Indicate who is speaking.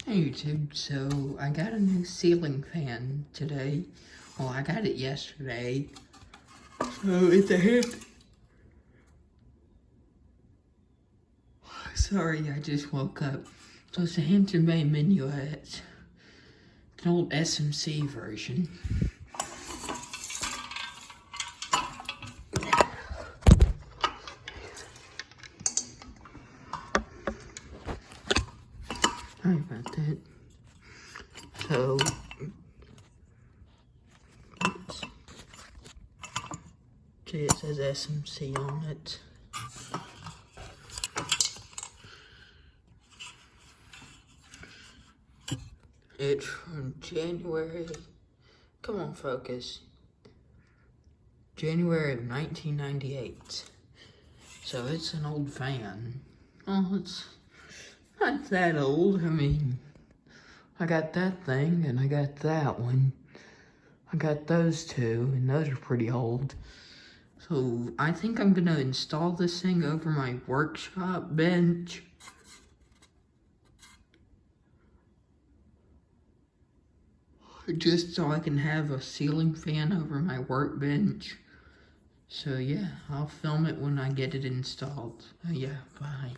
Speaker 1: Hey YouTube, so I got a new ceiling fan today. Well, I got it yesterday. So it's a hand. Sorry, I just woke up. So it's a Hampton Bay Minuet. It's an old SMC version. Sorry about that. So, see, it says SMC on it. It's from January, come on focus, January of 1998. So it's an old fan. Oh, it's not that old. I mean, I got that thing and I got that one. I got those two and those are pretty old. So I think I'm gonna install this thing over my workshop bench. Just so I can have a ceiling fan over my workbench. So yeah, I'll film it when I get it installed. Yeah, bye.